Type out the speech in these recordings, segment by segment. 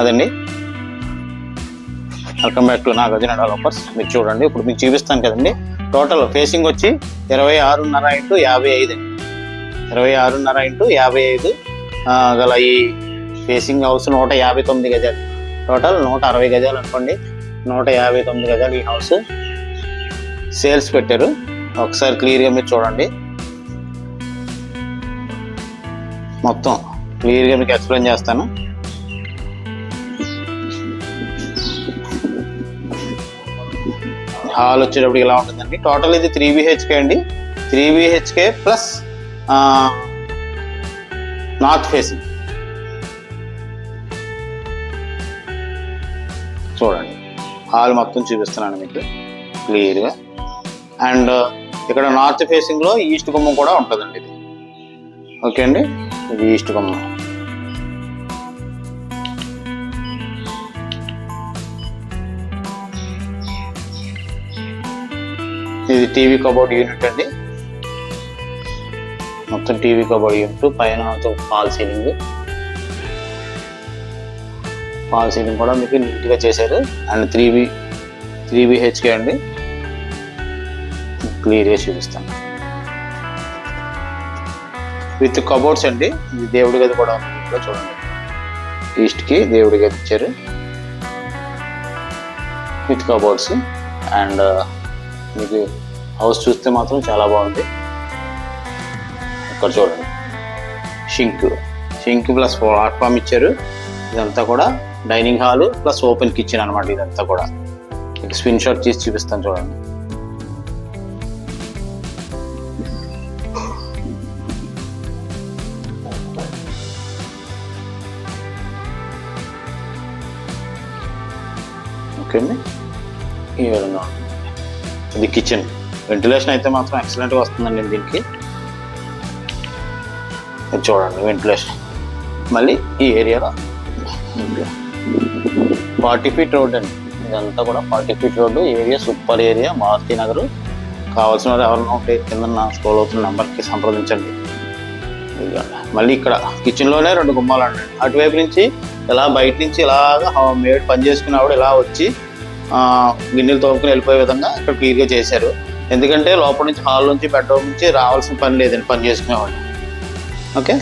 అదండి. Welcome back to Nagarjuna developers. మీరు చూడండి, ఇప్పుడు మీకు చూపిస్తాను కదండి. టోటల్ ఫేసింగ్ వచ్చి 26.5x55 అండి. 26.5x55 గల ఈ ఫేసింగ్ హౌస్ 159 గజాలు. టోటల్ 160 గజాలు అనుకోండి. 159 గజాలు ఈ హౌస్ సేల్స్ పెట్టారు. ఒకసారి క్లియర్గా మీరు చూడండి, మొత్తం క్లియర్గా మీకు ఎక్స్ప్లెయిన్ చేస్తాను. హాల్ వచ్చేటప్పుడు ఇలా ఉంటుందండి. టోటల్ ఇది 3 BHK అండి. 3 BHK ప్లస్ నార్త్ ఫేసింగ్. చూడండి, హాల్ మొత్తం చూపిస్తున్నాను మీకు క్లియర్గా. అండ్ ఇక్కడ నార్త్ ఫేసింగ్లో ఈస్ట్ గుమ్మం కూడా ఉంటుందండి. ఇది ఓకే అండి, ఇది ఈస్ట్ గుమ్మం. ఇది టీవీ కబోర్డ్ యూనిట్ అండి. మొత్తం టీవీ కబోర్డ్ యూనిట్. పైన ఫాల్ సీలింగ్ కూడా మీకు నీట్గా చేశారు. అండ్ 3 BHK అండి. క్లియర్గా చూపిస్తాను విత్ కబోర్డ్స్ అండి. ఇది దేవుడి గది కూడా ఉంది. ఇక్కడ చూడండి, ఈస్ట్కి దేవుడి గది ఇచ్చారు విత్ కబోర్డ్స్. అండ్ మీకు హౌస్ చూస్తే మాత్రం చాలా బాగుంది. ఇక్కడ చూడండి, షింక్ ప్లస్ ప్లాట్ఫామ్ ఇచ్చారు. ఇదంతా కూడా dining hall plus open kitchen అనమాట. ఇదంతా కూడా స్క్రీన్ షాట్ తీసి చూపిస్తాను చూడండి. ఓకే అండి, ఈ విధంగా ఇది కిచెన్. వెంటిలేషన్ అయితే మాత్రం ఎక్సలెంట్గా వస్తుందండి దీనికి. చూడండి వెంటిలేషన్. మళ్ళీ ఈ ఏరియాలో 40 feet రోడ్ అండి. ఇదంతా కూడా 40 feet road. Area super area, Maruti Nagar. కావాల్సిన వారు ఎవరైనా ఉంటే కింద స్క్రోల్ అవుతున్న నెంబర్కి సంప్రదించండి. మళ్ళీ ఇక్కడ కిచెన్లోనే 2 గుమ్మాలు అండి. అటువైపు నుంచి ఇలా బయట నుంచి ఇలాగా మేడ్ పని చేసుకునేవాడు ఇలా వచ్చి గిన్నెలు తోముకుని వెళ్ళిపోయే విధంగా ఇక్కడ క్లియర్గా చేశారు. ఎందుకంటే లోపల నుంచి హాల్ నుంచి బెడ్రూమ్ నుంచి రావాల్సిన పని లేదండి పని చేసుకునేవాడు. Okay,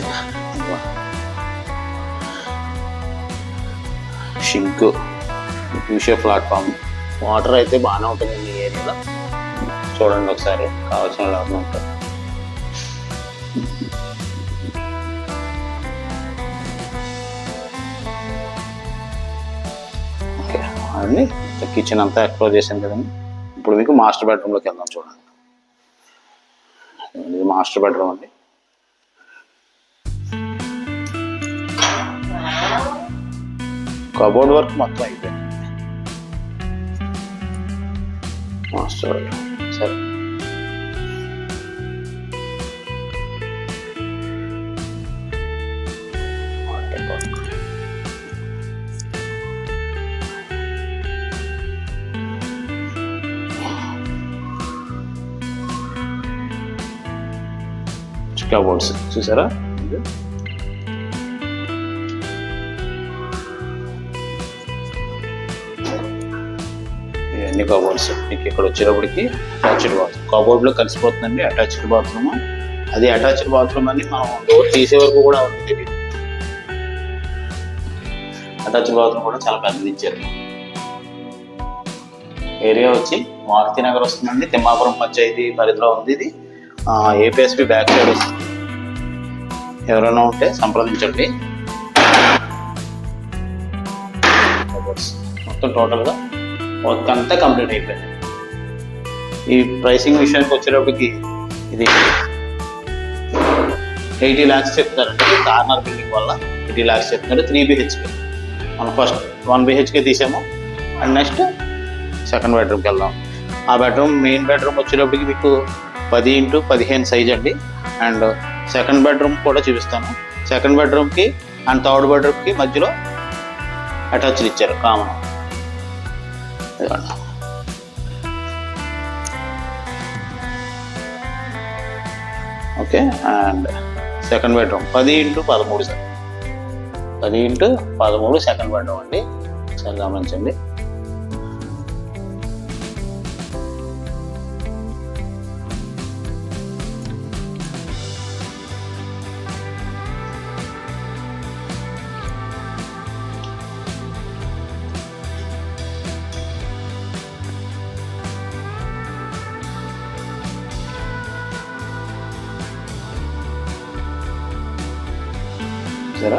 sink, U shape platform. Water అయితే బాగానే ఉంటుందండి ఈ ఏరియాలో. చూడండి ఒకసారి, కావాల్సిన వాళ్ళు ఉంటారు. ఓకే అండి, కిచెన్ అంతా ఎక్స్ప్లోర్ చేశాను కదండి. ఇప్పుడు మీకు మాస్టర్ బెడ్రూమ్లోకి వెళ్దాం. చూడండి, ఇది మాస్టర్ బెడ్రూమ్ అండి. కబోర్డ్ వర్క్ మొత్తం అయిపోయింది. మాస్టర్ బెడ్రూమ్ సరే. కబోర్డ్స్ చూసారా, ఇవన్నీ కబోర్డ్స్. మీకు ఇక్కడ వచ్చేటప్పటికి అటాచ్డ్ బాత్రూమ్, కబోర్డ్లో కలిసిపోతుందండి. అటాచ్డ్ బాత్రూమ్, అది అటాచ్డ్ బాత్రూమ్ అని మనం డోర్ తీసే వరకు కూడా ఉంది. అటాచ్డ్ బాత్రూమ్ కూడా చాలా పెద్దది ఇచ్చారు. ఏరియా వచ్చి మారుతి నగర్ వస్తుందండి. తిమ్మాపురం పంచాయతీ పరిధిలో ఉంది ఇది. ఏపీఎస్పీ బ్యాక్ సైడ్ వస్తుంది. ఎవరైనా ఉంటే సంప్రదించండి. మొత్తం టోటల్గా వర్క్ అంతా కంప్లీట్ అయిపోయింది. ఈ ప్రైసింగ్ విషయానికి వచ్చేటప్పటికి ఇది 80 lakhs చెప్తారంటే కార్నర్ బిల్డింగ్ వల్ల 80 lakhs చెప్తున్నారు. 3 BHK. మనం ఫస్ట్ 1 BHK తీసాము. అండ్ నెక్స్ట్ సెకండ్ బెడ్రూమ్కి వెళ్దాం. ఆ బెడ్రూమ్ మెయిన్ బెడ్రూమ్ వచ్చేటప్పటికి మీకు 10x15 సైజ్ అండి. అండ్ సెకండ్ బెడ్రూమ్ కూడా చూపిస్తాను. సెకండ్ బెడ్రూమ్కి అండ్ థర్డ్ బెడ్రూమ్కి మధ్యలో అటాచ్డ్ ఇచ్చారు common. Okay, and second bedroom 10x13 sir. 10x13 second bedroom అండి. ఒకసారి గమనించండి. సరే,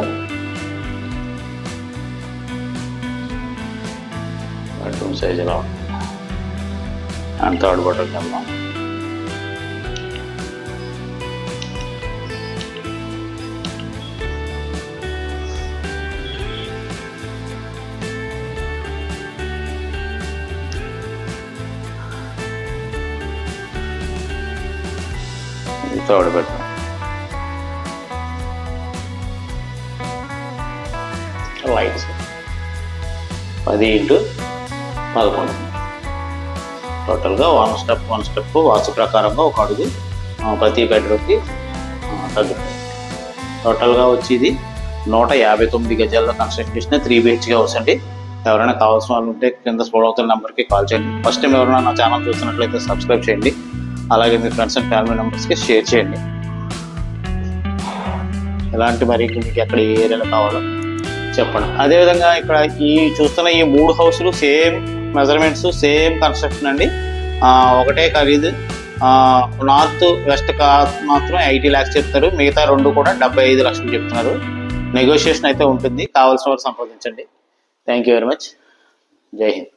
బెడ్రూమ్ సైజ్ ఎలా ఉంది అండ్ థర్డ్ బెడ్రూమ్కి వెళ్దాం. థర్డ్ బెడ్రూమ్ లైట్స్ 10x11 టోటల్గా వన్ స్టెప్ వాస్తు ప్రకారంగా ఒక అడుగు ప్రతి బెడ్రూమ్కి తగ్గుతుంది. టోటల్గా వచ్చి ఇది 159 గజాల్లో కన్స్ట్రక్ట్ చేసిన 3 BHK హౌస్ అండి. ఎవరైనా కావాల్సిన వాళ్ళు ఉంటే కింద స్క్రోల్ అవుతున్న నెంబర్కి కాల్ చేయండి. ఫస్ట్ టైం ఎవరైనా నా ఛానల్ చూస్తున్నట్లయితే సబ్స్క్రైబ్ చేయండి. అలాగే మీ ఫ్రెండ్స్ అండ్ ఫ్యామిలీ మెంబర్స్కి షేర్ చేయండి. ఎలాంటి మరి మీకు ఎక్కడ ఏ ఏరియాలో కావాలో చెప్పండి. అదేవిధంగా ఇక్కడ ఈ చూస్తున్న ఈ 3 హౌస్లు సేమ్ మెజర్మెంట్స్, సేమ్ కన్స్ట్రక్షన్ అండి. ఒకటే ఖరీదు. నార్త్ వెస్ట్ మాత్రం 80 lakhs చెప్తారు, మిగతా 2 కూడా 75 లక్షలు చెప్తున్నారు. నెగోషియేషన్ అయితే ఉంటుంది. కావాల్సిన వారు సంప్రదించండి. Thank you very much. జై హింద్.